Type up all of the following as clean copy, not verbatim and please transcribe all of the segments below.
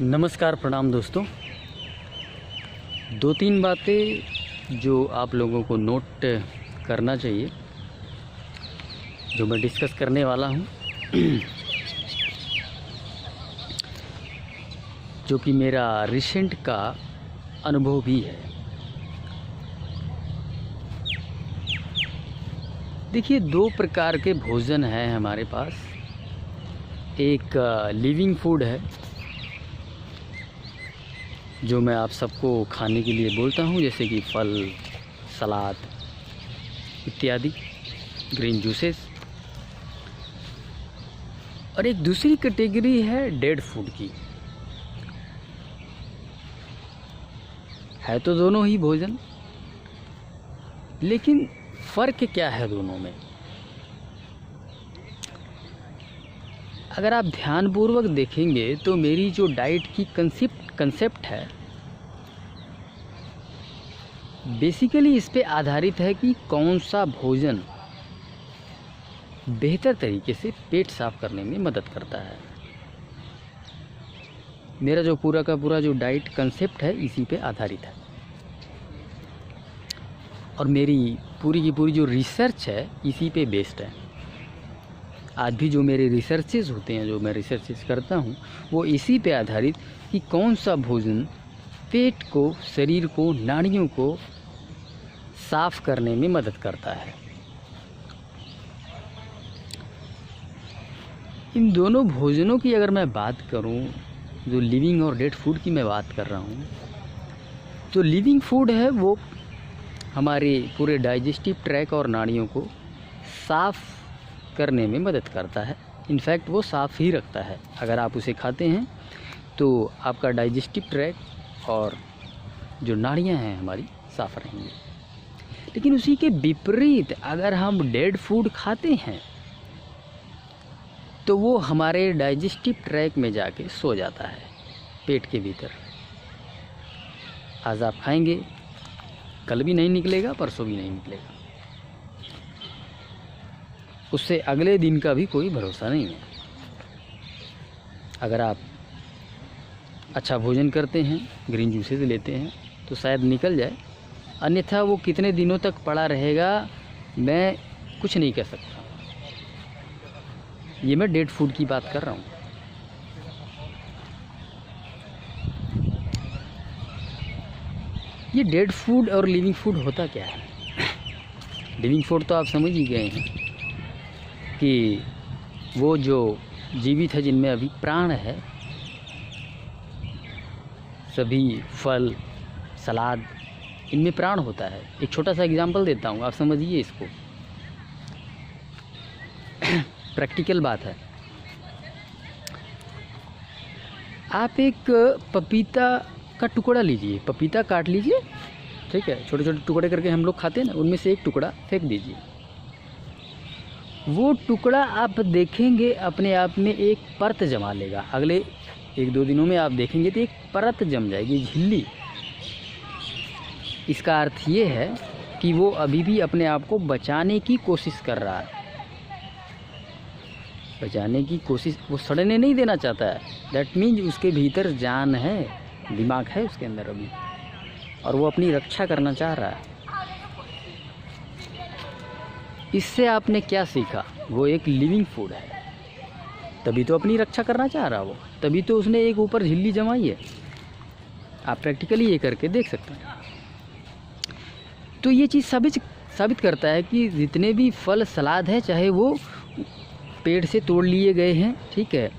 नमस्कार, प्रणाम दोस्तों। दो तीन बातें जो आप लोगों को नोट करना चाहिए, जो मैं डिस्कस करने वाला हूँ, जो कि मेरा रिसेंट का अनुभव भी है। देखिए, दो प्रकार के भोजन हैं हमारे पास। एक लिविंग फूड है जो मैं आप सबको खाने के लिए बोलता हूँ, जैसे कि फल, सलाद इत्यादि, ग्रीन जूसेस। और एक दूसरी कैटेगरी है डेड फूड की। है तो दोनों ही भोजन, लेकिन फ़र्क क्या है दोनों में? अगर आप ध्यानपूर्वक देखेंगे तो मेरी जो डाइट की कंसेप्ट है, बेसिकली इस पे आधारित है कि कौन सा भोजन बेहतर तरीके से पेट साफ करने में मदद करता है। मेरा जो पूरा का पूरा जो डाइट कंसेप्ट है इसी पे आधारित है, और मेरी पूरी की पूरी जो रिसर्च है इसी पे बेस्ड है। आज भी जो मेरे रिसर्चेस होते हैं, जो मैं रिसर्चेस करता हूँ, वो इसी पे आधारित कि कौन सा भोजन पेट को, शरीर को, नाड़ियों को साफ करने में मदद करता है। इन दोनों भोजनों की अगर मैं बात करूँ, जो लिविंग और डेड फूड की मैं बात कर रहा हूँ, तो लिविंग फूड है वो हमारे पूरे डाइजेस्टिव ट्रैक और नाड़ियों को साफ करने में मदद करता है। इनफैक्ट वो साफ़ ही रखता है। अगर आप उसे खाते हैं तो आपका डाइजेस्टिव ट्रैक और जो नाड़ियाँ हैं हमारी साफ़ रहेंगी। लेकिन उसी के विपरीत अगर हम डेड फूड खाते हैं तो वो हमारे डाइजेस्टिव ट्रैक में जाके सो जाता है, पेट के भीतर। आज आप खाएंगे, कल भी नहीं निकलेगा, परसों भी नहीं निकलेगा। उससे अगले दिन का भी कोई भरोसा नहीं है। अगर आप अच्छा भोजन करते हैं, ग्रीन जूसेस लेते हैं, तो शायद निकल जाए, अन्यथा वो कितने दिनों तक पड़ा रहेगा मैं कुछ नहीं कह सकता। ये मैं डेड फूड की बात कर रहा हूँ। ये डेड फूड और लिविंग फूड होता क्या है? लिविंग फूड तो आप समझ ही गए हैं कि वो जो जीवित है, जिनमें अभी प्राण है। सभी फल, सलाद, इनमें प्राण होता है। एक छोटा सा एग्जांपल देता हूँ, आप समझिए इसको। प्रैक्टिकल बात है। आप एक पपीता का टुकड़ा लीजिए, पपीता काट लीजिए, ठीक है, छोटे छोटे टुकड़े करके हम लोग खाते हैं ना, उनमें से एक टुकड़ा फेंक दीजिए। वो टुकड़ा आप देखेंगे अपने आप में एक परत जमा लेगा। अगले एक दो दिनों में आप देखेंगे तो एक परत जम जाएगी, झिल्ली। इसका अर्थ ये है कि वो अभी भी अपने आप को बचाने की कोशिश कर रहा है। बचाने की कोशिश, वो सड़ने नहीं देना चाहता है। दैट मीन्स उसके भीतर जान है, दिमाग है उसके अंदर अभी, और वो अपनी रक्षा करना चाह रहा है। इससे आपने क्या सीखा? वो एक लिविंग फूड है, तभी तो अपनी रक्षा करना चाह रहा वो, तभी तो उसने एक ऊपर झिल्ली जमाई है। आप प्रैक्टिकली ये करके देख सकते हैं। तो ये चीज़ साबित करता है कि जितने भी फल, सलाद है, चाहे वो पेड़ से तोड़ लिए गए हैं, ठीक है,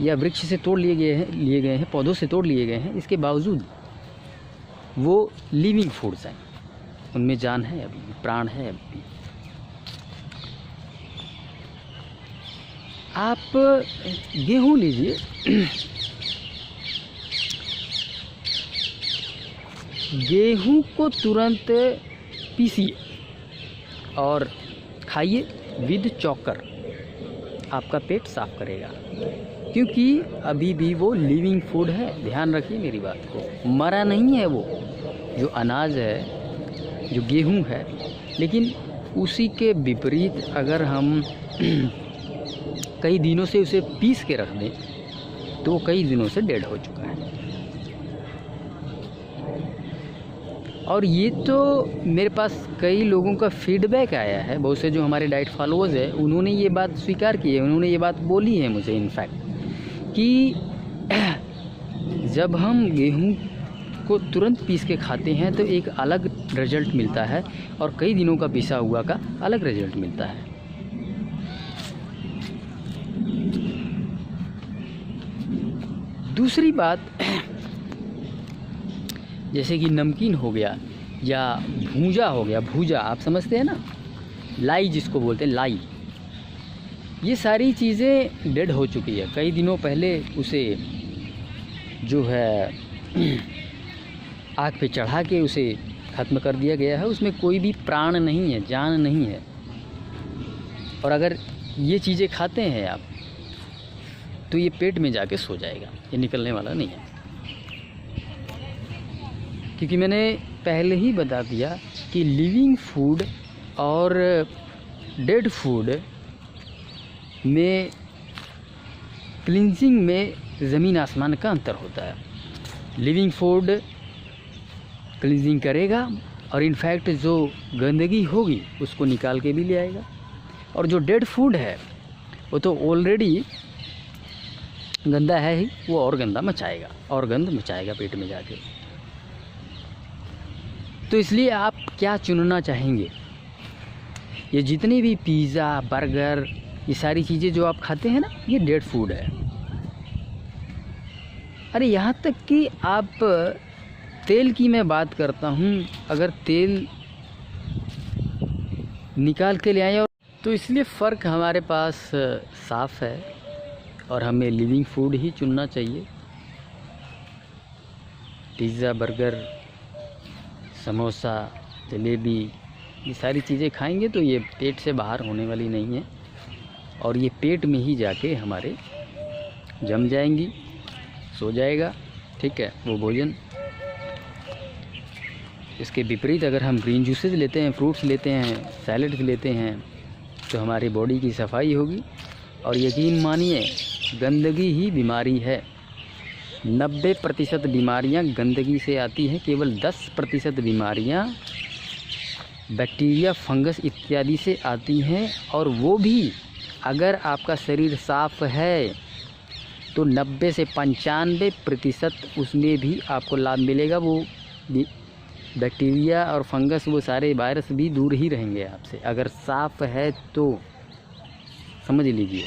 या वृक्ष से तोड़ लिए गए हैं, पौधों से तोड़ लिए गए हैं, इसके बावजूद वो लिविंग फूड्स हैं। उनमें जान है, अभी प्राण है अभी भी। आप गेहूँ लीजिए, गेहूँ को तुरंत पीसिए और खाइए विद चॉकर। आपका पेट साफ करेगा, क्योंकि अभी भी वो लिविंग फूड है। ध्यान रखिए मेरी बात को, मरा नहीं है वो। जो अनाज है, जो गेहूँ है, लेकिन उसी के विपरीत अगर हम कई दिनों से उसे पीस के रख दें तो वो कई दिनों से डेड हो चुका है। और ये तो मेरे पास कई लोगों का फीडबैक आया है, बहुत से जो हमारे डाइट फॉलोअर्स हैं उन्होंने ये बात स्वीकार की है, उन्होंने ये बात बोली है मुझे इनफैक्ट कि जब हम गेहूँ को तुरंत पीस के खाते हैं तो एक अलग रिजल्ट मिलता है और कई दिनों का पिसा हुआ का अलग रिजल्ट मिलता है। दूसरी बात, जैसे कि नमकीन हो गया या भूजा हो गया, भूजा आप समझते हैं ना, लाई जिसको बोलते हैं लाई, ये सारी चीज़ें डेड हो चुकी है। कई दिनों पहले उसे जो है आग पे चढ़ा के उसे ख़त्म कर दिया गया है, उसमें कोई भी प्राण नहीं है, जान नहीं है। और अगर ये चीज़ें खाते हैं आप तो ये पेट में जाके सो जाएगा, ये निकलने वाला नहीं है। क्योंकि मैंने पहले ही बता दिया कि लिविंग फूड और डेड फूड में क्लींजिंग में ज़मीन आसमान का अंतर होता है। लिविंग फूड क्लींजिंग करेगा और इनफैक्ट जो गंदगी होगी उसको निकाल के भी ले आएगा, और जो डेड फूड है वो तो ऑलरेडी गंदा है ही, वो और गंदा मचाएगा और गंद मचाएगा पेट में जाके। तो इसलिए आप क्या चुनना चाहेंगे? ये जितने भी पिज़्ज़ा, बर्गर, ये सारी चीज़ें जो आप खाते हैं ना, ये डेड फूड है। अरे यहाँ तक कि आप तेल की मैं बात करता हूँ, अगर तेल निकाल के ले आए और तो इसलिए फ़र्क हमारे पास साफ़ है और हमें लिविंग फूड ही चुनना चाहिए। पिज़्ज़ा, बर्गर, समोसा, जलेबी, ये सारी चीज़ें खाएंगे तो ये पेट से बाहर होने वाली नहीं है और ये पेट में ही जाके हमारे जम जाएंगी, सो जाएगा, ठीक है, वो भोजन। इसके विपरीत अगर हम ग्रीन जूसेस लेते हैं, फ्रूट्स लेते हैं, सैलड्स लेते हैं, तो हमारी बॉडी की सफाई होगी। और यकीन मानिए, गंदगी ही बीमारी है। 90% बीमारियां गंदगी से आती हैं, केवल 10% बीमारियां बैक्टीरिया, फंगस इत्यादि से आती हैं। और वो भी अगर आपका शरीर साफ़ है तो 90 से 95% उसमें भी आपको लाभ मिलेगा। वो बैक्टीरिया और फंगस, वो सारे वायरस भी दूर ही रहेंगे आपसे, अगर साफ़ है तो, समझ लीजिए,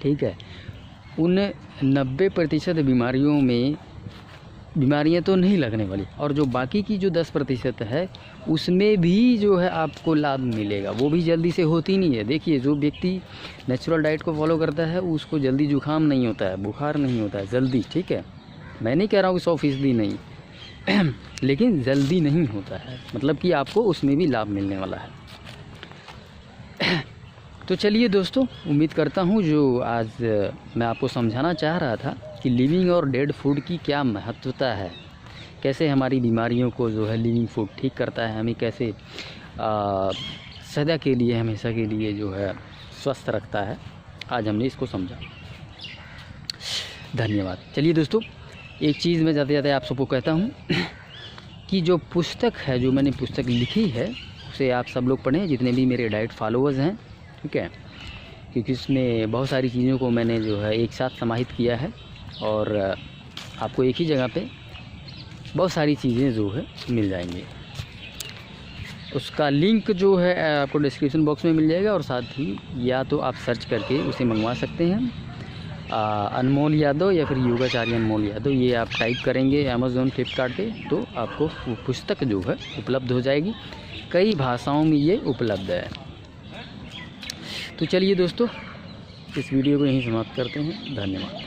ठीक है। उन 90% बीमारियों में बीमारियां तो नहीं लगने वाली, और जो बाकी की जो 10% है उसमें भी जो है आपको लाभ मिलेगा। वो भी जल्दी से होती नहीं है। देखिए, जो व्यक्ति नेचुरल डाइट को फॉलो करता है उसको जल्दी जुकाम नहीं होता है, बुखार नहीं होता है जल्दी, ठीक है। मैं नहीं कह रहा हूँ 100% नहीं लेकिन जल्दी नहीं होता है, मतलब कि आपको उसमें भी लाभ मिलने वाला है। तो चलिए दोस्तों, उम्मीद करता हूँ जो आज मैं आपको समझाना चाह रहा था कि लिविंग और डेड फूड की क्या महत्वता है, कैसे हमारी बीमारियों को जो है लिविंग फूड ठीक करता है, हमें कैसे सदा के लिए, हमेशा के लिए जो है स्वस्थ रखता है, आज हमने इसको समझा। धन्यवाद। चलिए दोस्तों, एक चीज़ मैं जाते जाते आप सबको कहता हूँ कि जो पुस्तक है, जो मैंने पुस्तक लिखी है, उसे आप सब लोग पढ़ें, जितने भी मेरे डाइट फॉलोअर्स हैं, ठीक है, क्योंकि इसमें बहुत सारी चीज़ों को मैंने जो है एक साथ समाहित किया है और आपको एक ही जगह पे बहुत सारी चीज़ें जो है मिल जाएंगी। उसका लिंक जो है आपको डिस्क्रिप्शन बॉक्स में मिल जाएगा, और साथ ही या तो आप सर्च करके उसे मंगवा सकते हैं, अनमोल यादव या फिर योगाचार्य अनमोल यादव, ये आप टाइप करेंगे अमेज़ॉन, फ्लिपकार्ट पे, तो आपको वो पुस्तक जो है उपलब्ध हो जाएगी। कई भाषाओं में ये उपलब्ध है। तो चलिए दोस्तों, इस वीडियो को यहीं समाप्त करते हैं। धन्यवाद।